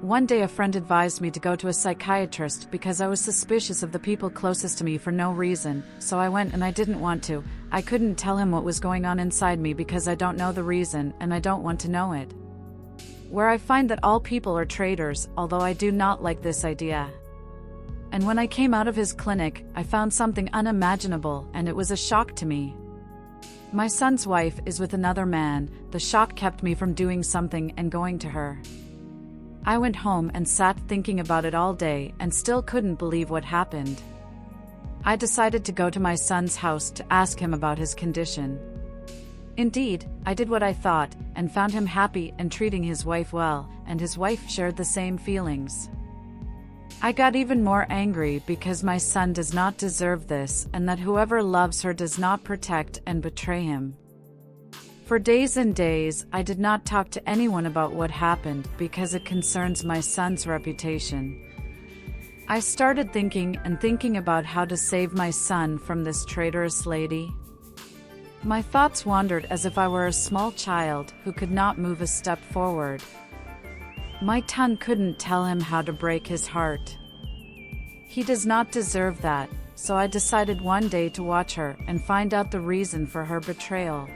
One day a friend advised me to go to a psychiatrist because I was suspicious of the people closest to me for no reason, so I went and I didn't want to. I couldn't tell him what was going on inside me because I don't know the reason and I don't want to know it. Where I find that all people are traitors, although I do not like this idea. And when I came out of his clinic, I found something unimaginable, and it was a shock to me. My son's wife is with another man. The shock kept me from doing something and going to her. I went home and sat thinking about it all day and still couldn't believe what happened. I decided to go to my son's house to ask him about his condition. Indeed, I did what I thought, and found him happy and treating his wife well, and his wife shared the same feelings. I got even more angry because my son does not deserve this, and that whoever loves her does not protect and betray him. For days and days, I did not talk to anyone about what happened because it concerns my son's reputation. I started thinking about how to save my son from this traitorous lady. My thoughts wandered as if I were a small child who could not move a step forward. My tongue couldn't tell him how to break his heart. He does not deserve that, so I decided one day to watch her and find out the reason for her betrayal.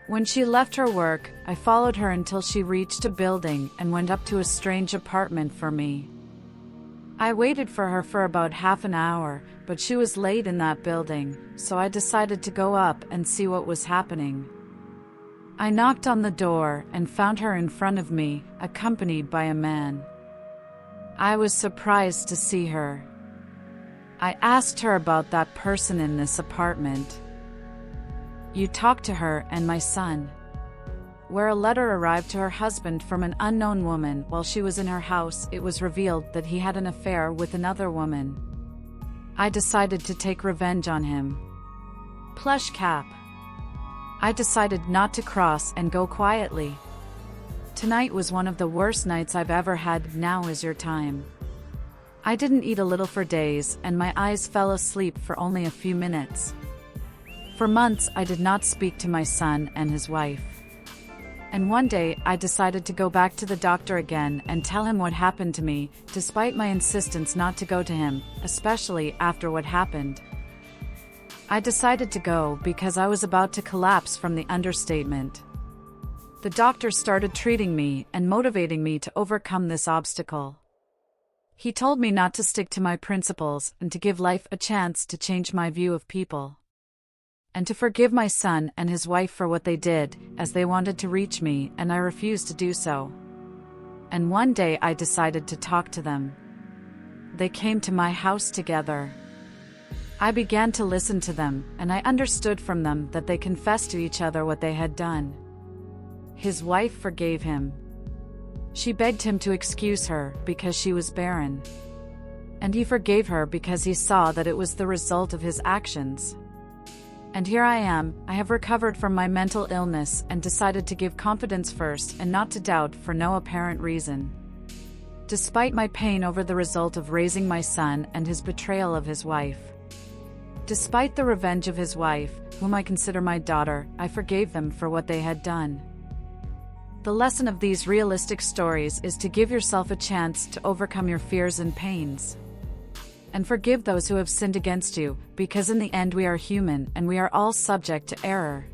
When she left her work, I followed her until she reached a building and went up to a strange apartment for me. I waited for her for about half an hour, but she was late in that building, so I decided to go up and see what was happening. I knocked on the door and found her in front of me, accompanied by a man. I was surprised to see her. I asked her about that person in this apartment. You talked to her and my son. Where a letter arrived to her husband from an unknown woman while she was in her house, it was revealed that he had an affair with another woman. I decided to take revenge on him. Plush cap. I decided not to cross and go quietly. Tonight was one of the worst nights I've ever had. Now is your time. I didn't eat a little for days, and my eyes fell asleep for only a few minutes. For months I did not speak to my son and his wife. And one day I decided to go back to the doctor again and tell him what happened to me, despite my insistence not to go to him, especially after what happened. I decided to go because I was about to collapse from the understatement. The doctor started treating me and motivating me to overcome this obstacle. He told me not to stick to my principles and to give life a chance to change my view of people. And to forgive my son and his wife for what they did, as they wanted to reach me, and I refused to do so. And one day I decided to talk to them. They came to my house together. I began to listen to them, and I understood from them that they confessed to each other what they had done. His wife forgave him. She begged him to excuse her because she was barren. And he forgave her because he saw that it was the result of his actions. And here I am, I have recovered from my mental illness and decided to give confidence first and not to doubt for no apparent reason. Despite my pain over the result of raising my son and his betrayal of his wife. Despite the revenge of his wife, whom I consider my daughter, I forgave them for what they had done. The lesson of these realistic stories is to give yourself a chance to overcome your fears and pains. And forgive those who have sinned against you, because in the end we are human and we are all subject to error.